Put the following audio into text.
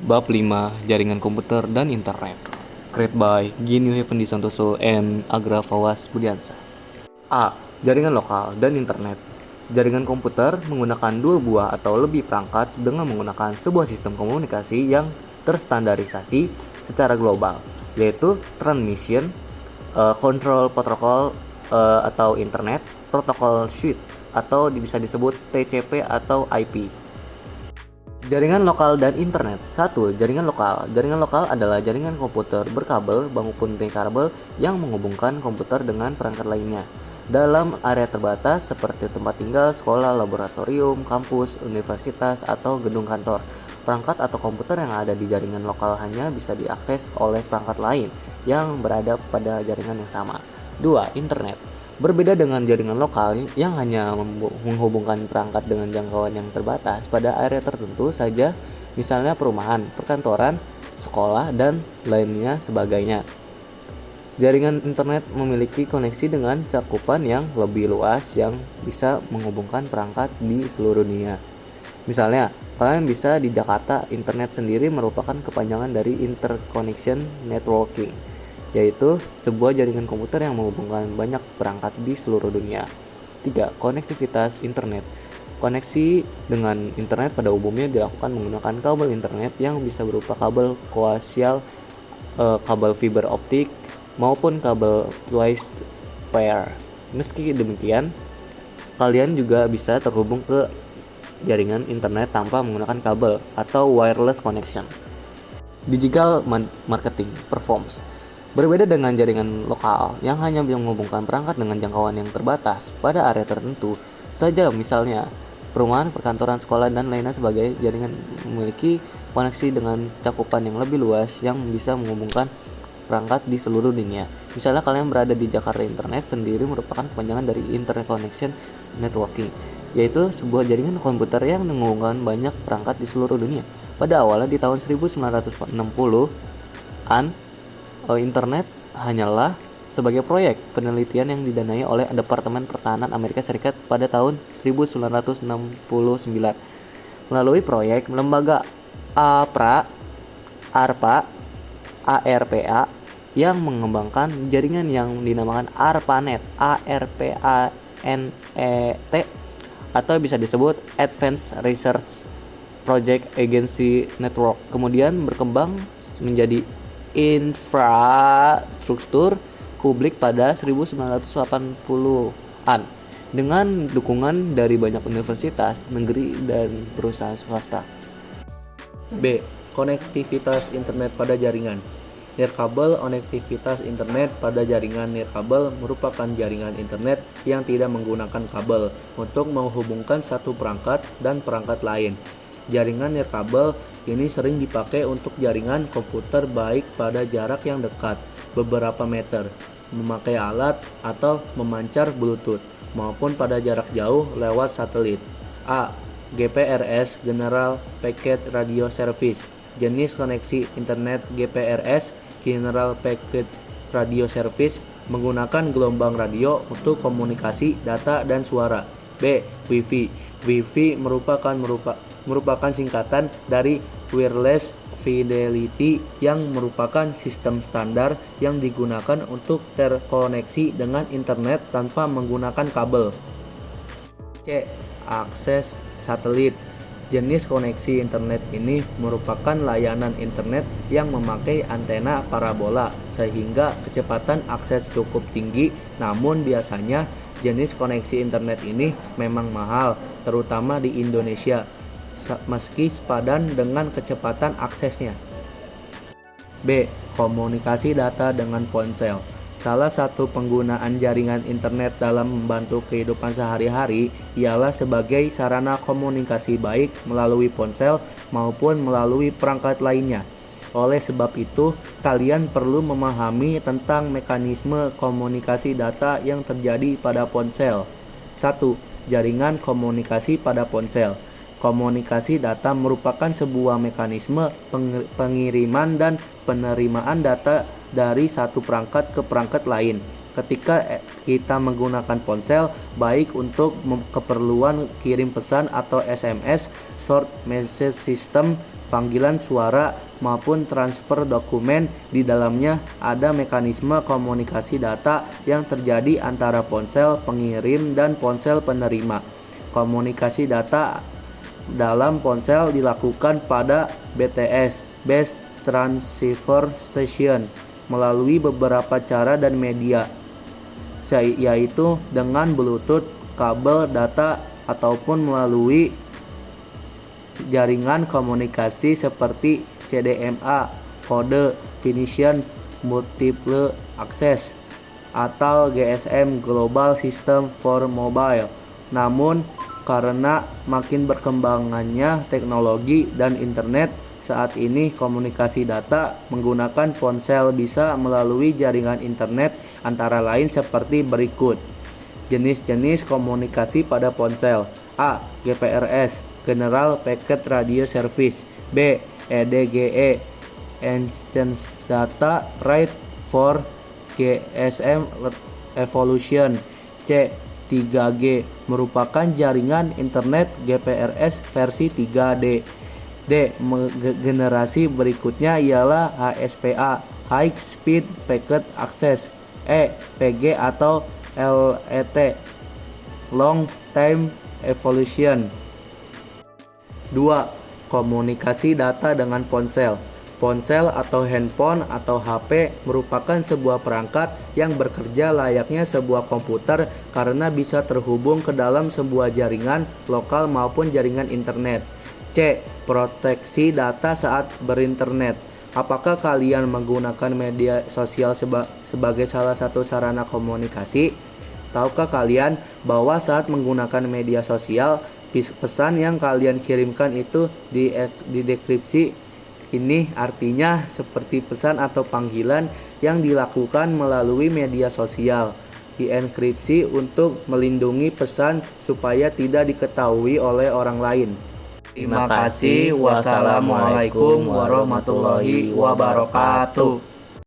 Bab 5 Jaringan Komputer dan Internet. Created by Gini Hevendi Santoso and Agra Fawaz Budiansa. A. Jaringan lokal dan internet. Jaringan komputer menggunakan dua buah atau lebih perangkat dengan menggunakan sebuah sistem komunikasi yang terstandarisasi secara global, yaitu Transmission Control Protocol atau Internet Protocol Suite, atau bisa disebut TCP atau IP. Jaringan lokal dan internet. 1. Jaringan lokal. Jaringan lokal adalah jaringan komputer berkabel maupun dekabel yang menghubungkan komputer dengan perangkat lainnya dalam area terbatas seperti tempat tinggal, sekolah, laboratorium, kampus, universitas, atau gedung kantor. Perangkat atau komputer yang ada di jaringan lokal hanya bisa diakses oleh perangkat lain yang berada pada jaringan yang sama. 2. Internet. Berbeda dengan jaringan lokal yang hanya menghubungkan perangkat dengan jangkauan yang terbatas pada area tertentu saja, misalnya perumahan, perkantoran, sekolah, dan lainnya sebagainya. Jaringan internet memiliki koneksi dengan cakupan yang lebih luas yang bisa menghubungkan perangkat di seluruh dunia. Misalnya, kalian bisa di Jakarta, internet sendiri merupakan kepanjangan dari interconnection networking, yaitu sebuah jaringan komputer yang menghubungkan banyak perangkat di seluruh dunia. 3. Konektivitas internet. Koneksi dengan internet pada umumnya dilakukan menggunakan kabel internet yang bisa berupa kabel koaksial, kabel fiber optik, maupun kabel twisted pair. Meski demikian, kalian juga bisa terhubung ke jaringan internet tanpa menggunakan kabel atau wireless connection. Digital marketing performs. Berbeda dengan jaringan lokal yang hanya menghubungkan perangkat dengan jangkauan yang terbatas pada area tertentu saja, misalnya perumahan, perkantoran, sekolah, dan lainnya, sebagai jaringan memiliki koneksi dengan cakupan yang lebih luas yang bisa menghubungkan perangkat di seluruh dunia. Misalnya kalian berada di Jakarta, internet sendiri merupakan kepanjangan dari Internet Connection Networking, yaitu sebuah jaringan komputer yang menghubungkan banyak perangkat di seluruh dunia. Pada awalnya di tahun 1960-an, internet hanyalah sebagai proyek penelitian yang didanai oleh Departemen Pertahanan Amerika Serikat pada tahun 1969 melalui proyek lembaga ARPA yang mengembangkan jaringan yang dinamakan ARPANET, atau bisa disebut Advanced Research Project Agency Network. Kemudian berkembang menjadi infrastruktur publik pada 1980-an dengan dukungan dari banyak universitas negeri dan perusahaan swasta. B. Konektivitas internet pada jaringan. Nirkabel. Konektivitas internet pada jaringan nirkabel merupakan jaringan internet yang tidak menggunakan kabel untuk menghubungkan satu perangkat dan perangkat lain. Jaringan nirkabel ini sering dipakai untuk jaringan komputer baik pada jarak yang dekat, beberapa meter, memakai alat atau memancar Bluetooth, maupun pada jarak jauh lewat satelit. A. GPRS General Packet Radio Service. Jenis koneksi internet GPRS General Packet Radio Service menggunakan gelombang radio untuk komunikasi data dan suara. B. Wi-Fi. Wi-Fi merupakan singkatan dari Wireless Fidelity yang merupakan sistem standar yang digunakan untuk terkoneksi dengan internet tanpa menggunakan kabel. C. Akses satelit. Jenis koneksi internet ini merupakan layanan internet yang memakai antena parabola sehingga kecepatan akses cukup tinggi, namun biasanya jenis koneksi internet ini memang mahal, terutama di Indonesia, meski sepadan dengan kecepatan aksesnya. B. Komunikasi data dengan ponsel. Salah satu penggunaan jaringan internet dalam membantu kehidupan sehari-hari ialah sebagai sarana komunikasi baik melalui ponsel maupun melalui perangkat lainnya. Oleh sebab itu, kalian perlu memahami tentang mekanisme komunikasi data yang terjadi pada ponsel. 1. Jaringan komunikasi pada ponsel. Komunikasi data merupakan sebuah mekanisme pengiriman dan penerimaan data dari satu perangkat ke perangkat lain. Ketika kita menggunakan ponsel, baik untuk keperluan kirim pesan atau SMS, short message system, panggilan suara maupun transfer dokumen. Di dalamnya ada mekanisme komunikasi data yang terjadi antara ponsel pengirim dan ponsel penerima. Komunikasi data dalam ponsel dilakukan pada BTS (Base Transceiver Station) melalui beberapa cara dan media, yaitu dengan Bluetooth, kabel data, ataupun melalui jaringan komunikasi seperti CDMA (Code Definition Multiple Access) atau GSM (Global System for Mobile). Namun, karena makin berkembangannya teknologi dan internet, saat ini komunikasi data menggunakan ponsel bisa melalui jaringan internet antara lain seperti berikut. Jenis-jenis komunikasi pada ponsel. A. GPRS (General Packet Radio Service). B. EDGE (Enhanced Data Rate for GSM Evolution). C. 3G merupakan jaringan internet GPRS versi 3D. D. Generasi berikutnya ialah HSPA (High Speed Packet Access). E. PG atau LET (Long Time Evolution). 2. Komunikasi data dengan ponsel. Ponsel atau handphone atau HP merupakan sebuah perangkat yang bekerja layaknya sebuah komputer karena bisa terhubung ke dalam sebuah jaringan lokal maupun jaringan internet. C. Proteksi data saat berinternet. Apakah kalian menggunakan media sosial sebagai salah satu sarana komunikasi? Tahukah kalian bahwa saat menggunakan media sosial, pesan yang kalian kirimkan itu didekripsi? Ini artinya seperti pesan atau panggilan yang dilakukan melalui media sosial, dienkripsi untuk melindungi pesan supaya tidak diketahui oleh orang lain. Terima kasih. Wassalamualaikum warahmatullahi wabarakatuh.